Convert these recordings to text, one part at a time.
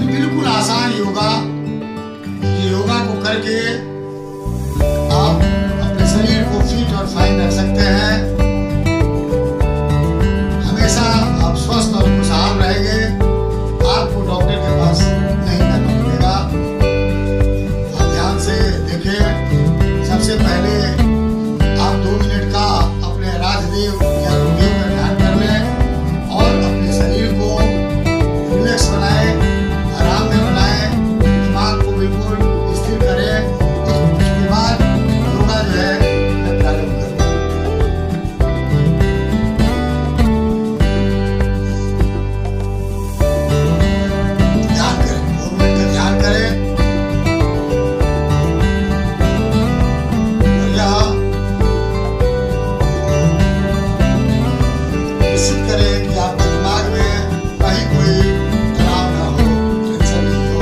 बिल्कुल आसान योगा। ये योगा को करके आप अपने शरीर को फिट और फाइन रख सकते हैं। हमेशा आप स्वस्थ और खुशहाल रहेंगे। आपको डॉक्टर के पास नहीं जाना पड़ेगा। आप ध्यान से देखिए। सबसे पहले आप 2 मिनट का अपने आराध्य देव या गुरुदेव का ध्यान कर लें और अपने शरीर को रिलैक्स बनाएं, आराम में बनाएं, दिमाग को बिल्कुल स्थिर करें। उसके बाद योगा जो है प्रारंभ करें। ध्यान करें, 2 मिनट का ध्यान करें। और यह निश्चित करें कि आपके दिमाग में कहीं कोई तनाव ना हो, टेंशन नहीं हो।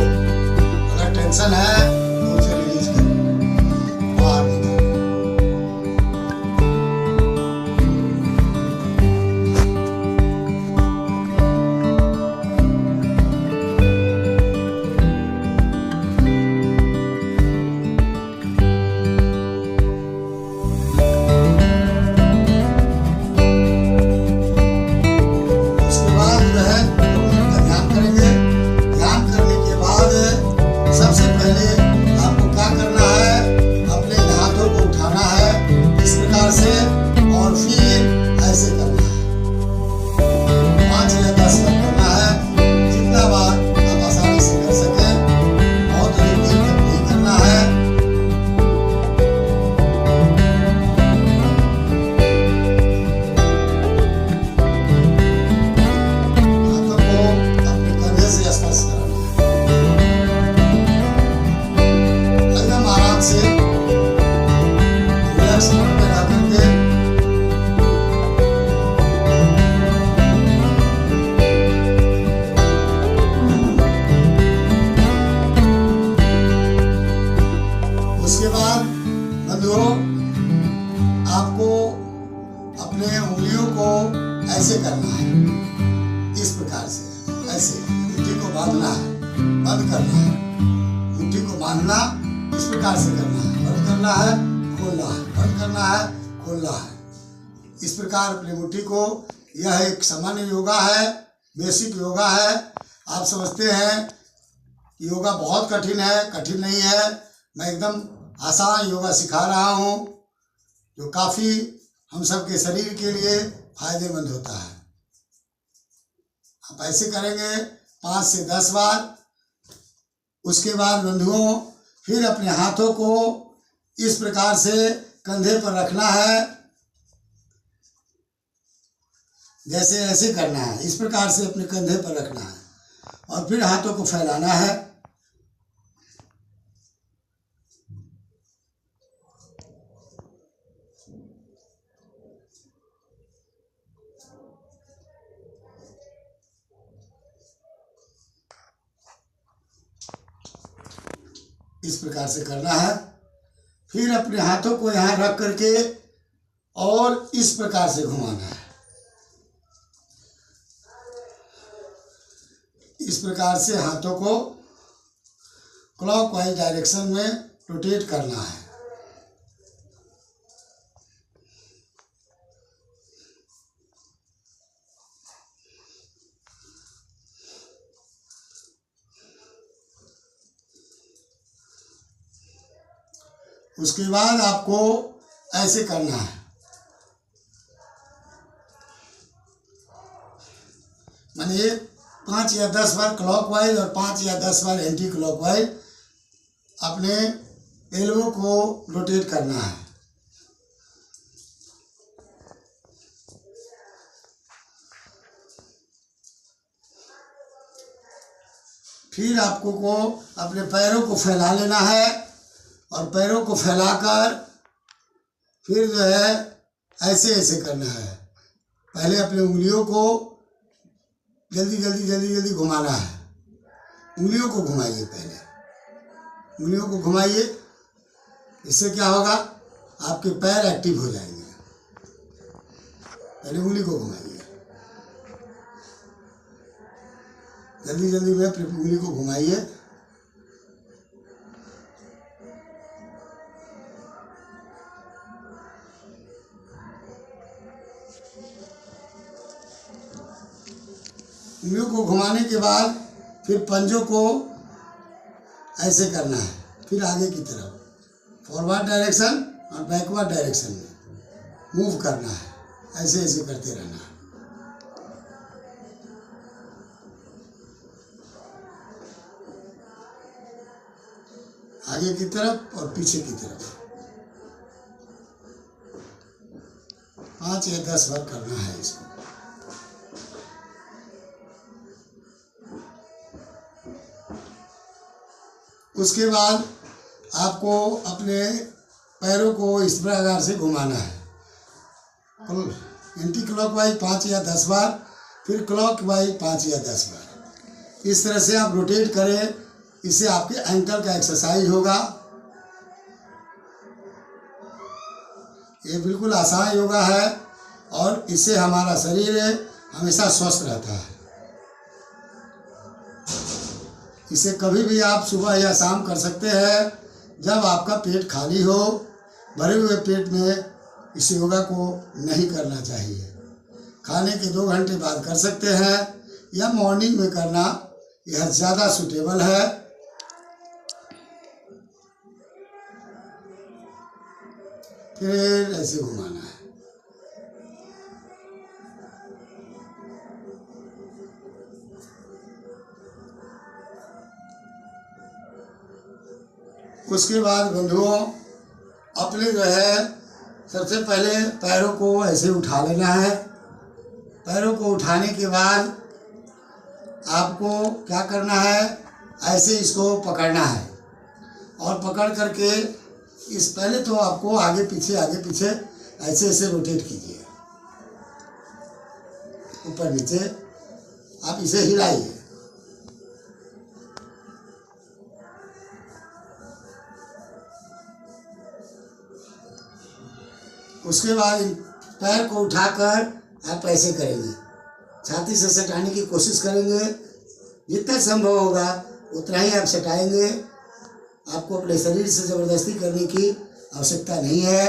अगर टेंशन है तो उसे रिलीज करें, बाहर निकालें। उसके बाद जो है 2 मिनट का ध्यान करेंगे। ध्यान करने के बाद सबसे पहले आपको क्या करना है, अपने हाथों को उठाना है इस प्रकार से और फिर ऐसे करना है। 5 या 10 बार करना है, जितना बार आप आसानी से कर सकें। बहुत अधिक देर तक नहीं करना है। हाथों को अपने कंधे से स्पर्श कराना है, एकदम आराम से रिलैक्स मोड में रह करके। उसके बाद बंधुओं, आपको अपने उंगलियों को ऐसे करना है, इस प्रकार से ऐसे मुट्ठी को बांधना है, बंद करना है। मुट्ठी को बांधना इस प्रकार से करना है, बंद करना है, खोलना है, बंद करना है, खोलना है। इस प्रकार अपनी मुट्ठी को, यह एक सामान्य योगा है, बेसिक योगा है। आप समझते हैं योगा बहुत कठिन है, कठिन नहीं है। मैं एकदम आसान योगा सिखा रहा हूँ जो काफ़ी हम सब के शरीर के लिए फायदेमंद होता है। आप ऐसे करेंगे 5 से 10 बार। उसके बाद बंधुओं, फिर अपने हाथों को इस प्रकार से कंधे पर रखना है, जैसे ऐसे करना है, इस प्रकार से अपने कंधे पर रखना है और फिर हाथों को फैलाना है। इस प्रकार से करना है। फिर अपने हाथों को यहाँ रख करके और इस प्रकार से घुमाना है। इस प्रकार से हाथों को क्लॉकवाइज डायरेक्शन में रोटेट करना है। उसके बाद आपको ऐसे करना है, माने 5 या 10 बार क्लॉकवाइज और 5 या 10 बार एंटी क्लॉकवाइज अपने एल्बो को रोटेट करना है। फिर आपको अपने पैरों को फैला लेना है और पैरों को फैलाकर फिर जो है ऐसे ऐसे करना है। पहले अपनी उंगलियों को जल्दी घुमाना है। उंगलियों को घुमाइए, पहले उंगलियों को घुमाइए। इससे क्या होगा, आपके पैर एक्टिव हो जाएंगे। पहले उंगली को घुमाइए, जल्दी जल्दी में अपनी उंगली को घुमाइए। उंगलियों को घुमाने के बाद फिर पंजों को ऐसे करना है, फिर आगे की तरफ फॉरवर्ड डायरेक्शन और बैकवर्ड डायरेक्शन में मूव करना है, ऐसे ऐसे करते रहना है। आगे की तरफ और पीछे की तरफ 5 या 10 बार करना है इसको। उसके बाद आपको अपने पैरों को इस प्रकार से घुमाना है, एंटी क्लॉकवाइज 5 या 10 बार, फिर क्लॉकवाइज 5 या 10 बार। इस तरह से आप रोटेट करें, इससे आपके एंकल का एक्सरसाइज होगा। ये बिल्कुल आसान योगा है और इससे हमारा शरीर हमेशा स्वस्थ रहता है। इसे कभी भी आप सुबह या शाम कर सकते हैं, जब आपका पेट खाली हो। भरे हुए पेट में इस योगा को नहीं करना चाहिए। खाने के 2 घंटे बाद कर सकते हैं या मॉर्निंग में करना, यह ज़्यादा सूटेबल है। फिर ऐसे घुमाना है। उसके बाद बंधुओं, अपने जो है सबसे पहले पैरों को ऐसे उठा लेना है। पैरों को उठाने के बाद आपको क्या करना है, ऐसे इसको पकड़ना है और पकड़ करके इस पहले तो आपको आगे पीछे ऐसे ऐसे रोटेट कीजिए, ऊपर नीचे आप इसे हिलाइए। उसके बाद पैर को उठाकर आप ऐसे करेंगे, छाती से सटाने की कोशिश करेंगे। जितना संभव होगा उतना ही आप सटाएंगे। आपको अपने शरीर से ज़बरदस्ती करने की आवश्यकता नहीं है।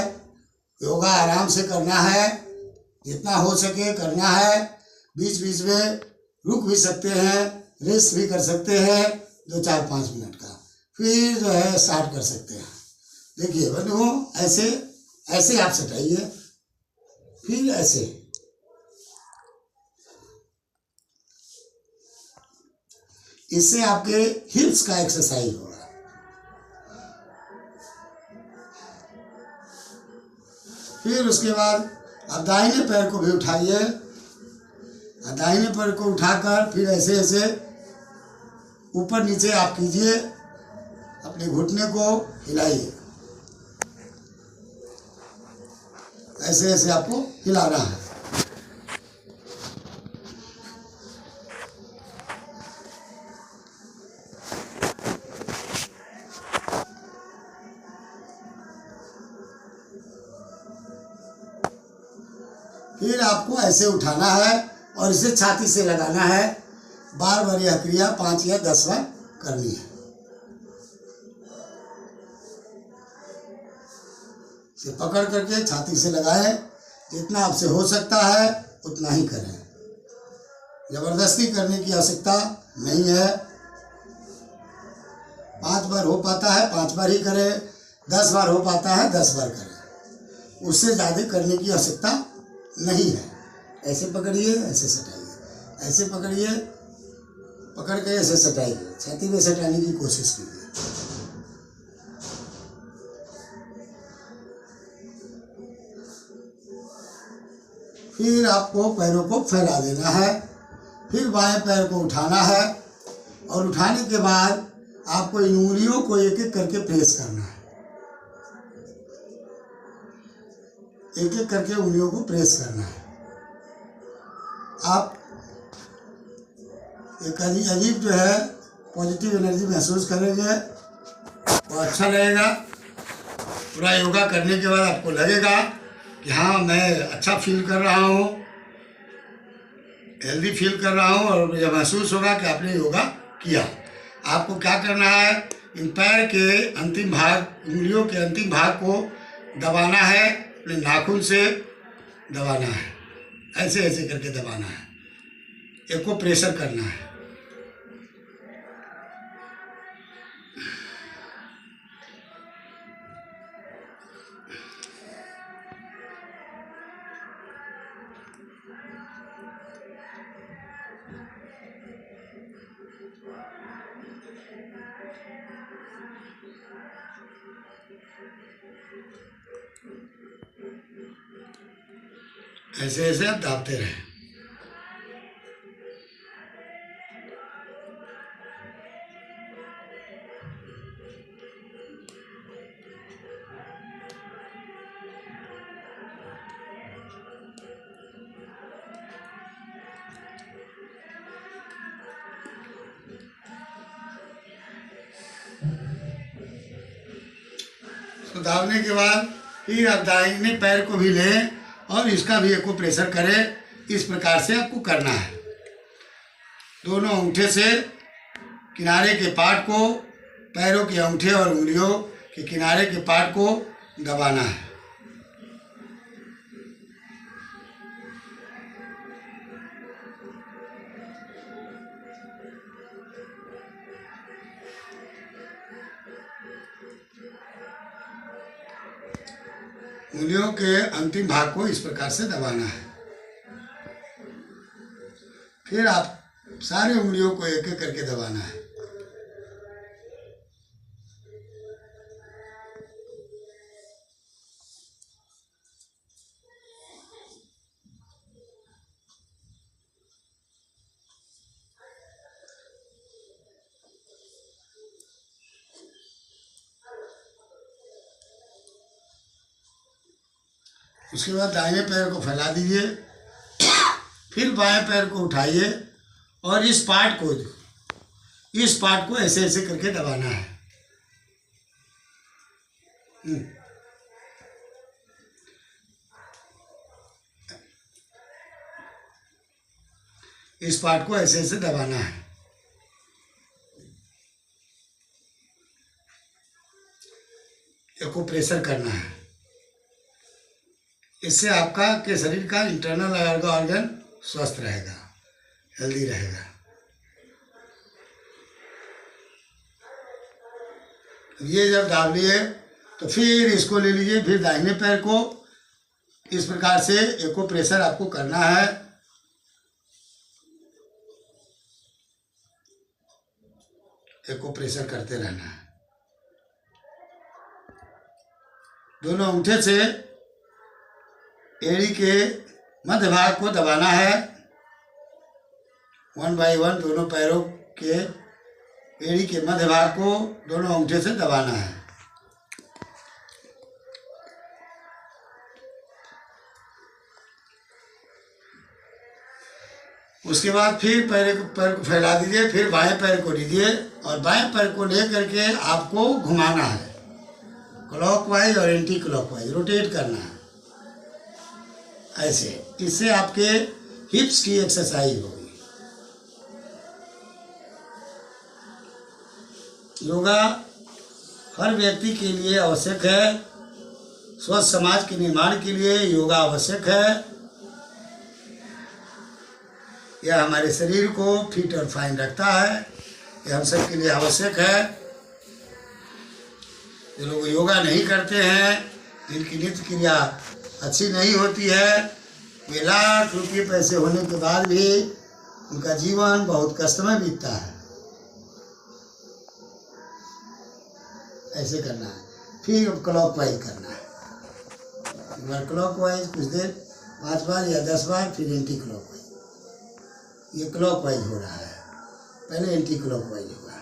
योगा आराम से करना है, जितना हो सके करना है। बीच बीच में रुक भी सकते हैं, रेस्ट भी कर सकते हैं 2-4-5 मिनट का, फिर जो है स्टार्ट कर सकते हैं। देखिए बंधुओं, ऐसे आप सटाइए, फिर ऐसे। इससे आपके हिप्स का एक्सरसाइज होगा। फिर उसके बाद आप दाहिने पैर को भी उठाइए। दाहिने पैर को उठाकर फिर ऐसे ऐसे ऊपर नीचे आप कीजिए, अपने घुटने को हिलाइए। ऐसे ऐसे आपको हिलाना है। फिर आपको ऐसे उठाना है और इसे छाती से लगाना है। बार बार यह क्रिया 5 या 10 बार करनी है। इसे पकड़ करके छाती से लगाएं। जितना आपसे हो सकता है उतना ही करें, जबरदस्ती करने की आवश्यकता नहीं है। 5 बार हो पाता है 5 बार ही करें, 10 बार हो पाता है 10 बार करें, उससे ज़्यादा करने की आवश्यकता नहीं है। ऐसे पकड़िए, ऐसे सटाइए, ऐसे पकड़िए, पकड़ के ऐसे सटाइए, छाती में सटाने की कोशिश कीजिए। फिर आपको पैरों को फैला देना है। फिर बाएं पैर को उठाना है और उठाने के बाद आपको इन उंगलियों को एक एक करके प्रेस करना है। एक एक करके उंगलियों को प्रेस करना है। आप एक अजीब जो है पॉजिटिव एनर्जी महसूस करेंगे, वो अच्छा लगेगा। पूरा योगा करने के बाद आपको लगेगा कि हाँ मैं अच्छा फील कर रहा हूँ। हेल्दी फील कर रहा हूँ और मुझे महसूस होगा कि आपने योगा किया। आपको क्या करना है, इन पैर के अंतिम भाग, उंगलियों के अंतिम भाग को दबाना है, अपने नाखून से दबाना है, ऐसे ऐसे करके दबाना है, एक को प्रेशर करना है। ऐसे ऐसे आप दाबते रहें। तो दाबने के बाद फिर आप दाहिने पैर को भी लें और इसका भी एको प्रेशर करें। इस प्रकार से आपको करना है। दोनों अंगूठे से किनारे के पार्ट को, पैरों के अंगूठे और उंगलियों के किनारे के पार्ट को दबाना है। उंगलियों के अंतिम भाग को इस प्रकार से दबाना है। फिर आप सारे उंगलियों को एक एक करके दबाना है। उसके बाद दाहिने पैर को फैला दीजिए, फिर बाएं पैर को उठाइए और इस पार्ट को ऐसे ऐसे करके दबाना है। इस पार्ट को ऐसे ऐसे दबाना है। इसको प्रेशर करना है। इससे आपका के शरीर का इंटरनल ऑर्गन स्वस्थ रहेगा, हेल्दी रहेगा। ये जब दाब लिए तो फिर इसको ले लीजिए, फिर दाहिने पैर को इस प्रकार से एको प्रेशर आपको करना है। एको प्रेशर करते रहना है। दोनों अंगूठे से एड़ी के मध्य भाग को दबाना है। 1 बाय 1 दोनों पैरों के एड़ी के मध्य भाग को दोनों अंगूठे से दबाना है। उसके बाद फिर पैर को फैला दीजिए, फिर बाएं पैर को लीजिए और बाएं पैर को लेकर के आपको घुमाना है, क्लॉकवाइज और एंटी क्लॉकवाइज रोटेट करना है ऐसे। इससे आपके हिप्स की एक्सरसाइज होगी। योगा हर व्यक्ति के लिए आवश्यक है। स्वस्थ समाज के निर्माण के लिए योगा आवश्यक है। यह हमारे शरीर को फिट और फाइन रखता है। यह हम सब के लिए आवश्यक है। जो लोग योगा नहीं करते हैं, जिनकी नित्य क्रिया अच्छी नहीं होती है, वे लाख रुपये पैसे होने के बाद भी उनका जीवन बहुत कष्टमय बीतता है। ऐसे करना है। फिर क्लॉकवाइज करना है। एक बार क्लॉकवाइज कुछ देर 5 बार या 10 बार, फिर एंटी क्लॉकवाइज। ये क्लॉकवाइज हो रहा है, पहले एंटी क्लॉकवाइज होगा।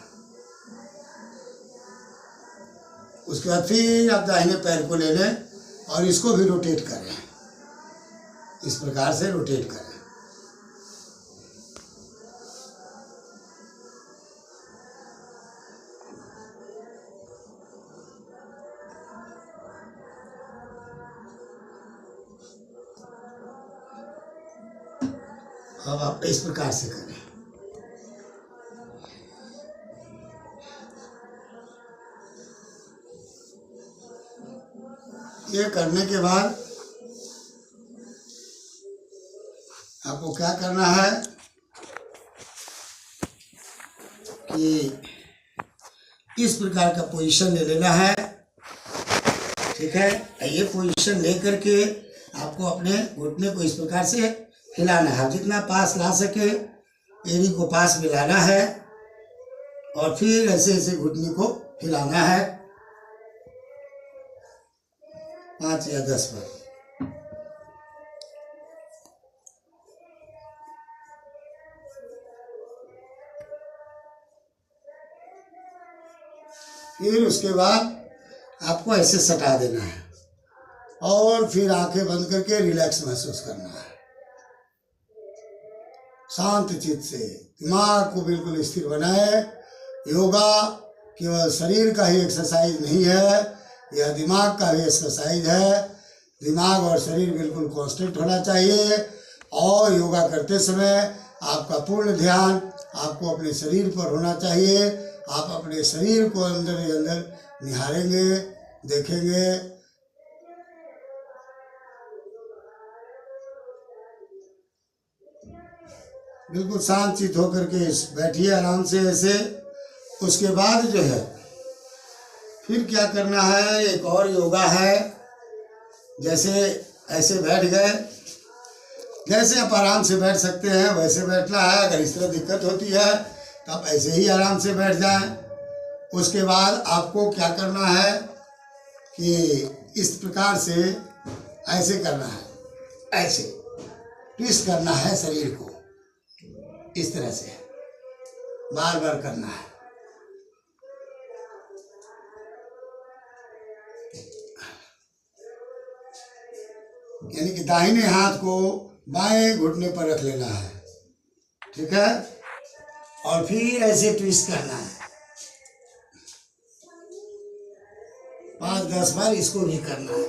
उसके बाद फिर आप दाहिने पैर को ले लें और इसको भी रोटेट करें। इस प्रकार से रोटेट करें। अब आप इस प्रकार से करें। ये करने के बाद आपको क्या करना है कि इस प्रकार का पोजीशन ले लेना है। ठीक है, ये पोजीशन लेकर के आपको अपने घुटने को इस प्रकार से हिलाना है, जितना पास ला सके एड़ी को पास मिलाना है और फिर ऐसे ऐसे घुटने को हिलाना है 5 या 10 बार। फिर उसके बाद आपको ऐसे सटा देना है और फिर आंखें बंद करके रिलैक्स महसूस करना है। शांत चित्त से दिमाग को बिल्कुल स्थिर बनाए। योगा केवल शरीर का ही एक्सरसाइज नहीं है, यह दिमाग का भी एक्सरसाइज है। दिमाग और शरीर बिल्कुल कांस्टेंट होना चाहिए और योगा करते समय आपका पूर्ण ध्यान आपको अपने शरीर पर होना चाहिए। आप अपने शरीर को अंदर ही अंदर निहारेंगे, देखेंगे। बिल्कुल शांत चित्त होकर के बैठिए आराम से ऐसे। उसके बाद जो है फिर क्या करना है, एक और योगा है। जैसे ऐसे बैठ गए, जैसे आप आराम से बैठ सकते हैं वैसे बैठना है। अगर इस तरह दिक्कत होती है तो आप ऐसे ही आराम से बैठ जाएं। उसके बाद आपको क्या करना है कि इस प्रकार से ऐसे करना है, ऐसे ट्विस्ट करना है शरीर को, इस तरह से बार बार करना है। यानी कि दाहिने हाथ को बाएं घुटने पर रख लेना है। ठीक है, और फिर ऐसे ट्विस्ट करना है 5-10 बार। इसको भी करना है।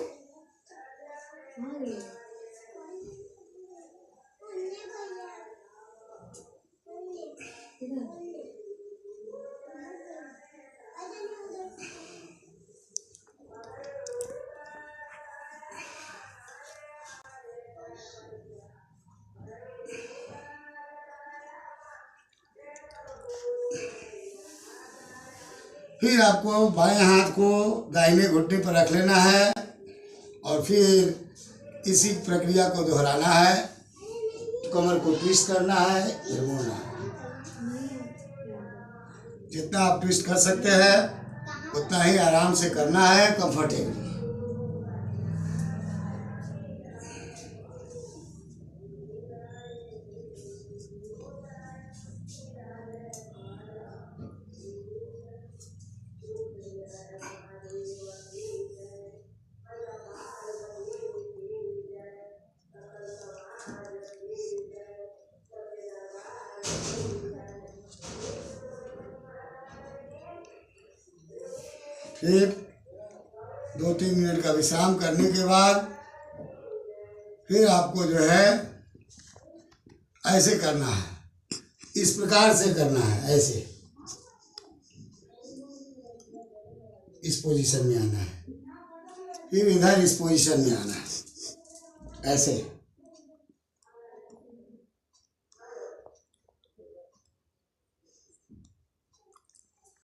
फिर आपको बाएं हाथ को दाहिने घुटने पर रख लेना है और फिर इसी प्रक्रिया को दोहराना है। कमर को ट्विस्ट करना है, फिर मोड़ना है। जितना आप ट्विस्ट कर सकते हैं उतना ही आराम से करना है, कंफर्टेबली। फिर 2-3 मिनट का विश्राम करने के बाद फिर आपको जो है ऐसे करना है, इस प्रकार से करना है। ऐसे इस पोजीशन में आना है, फिर इधर इस पोजीशन में आना है, ऐसे।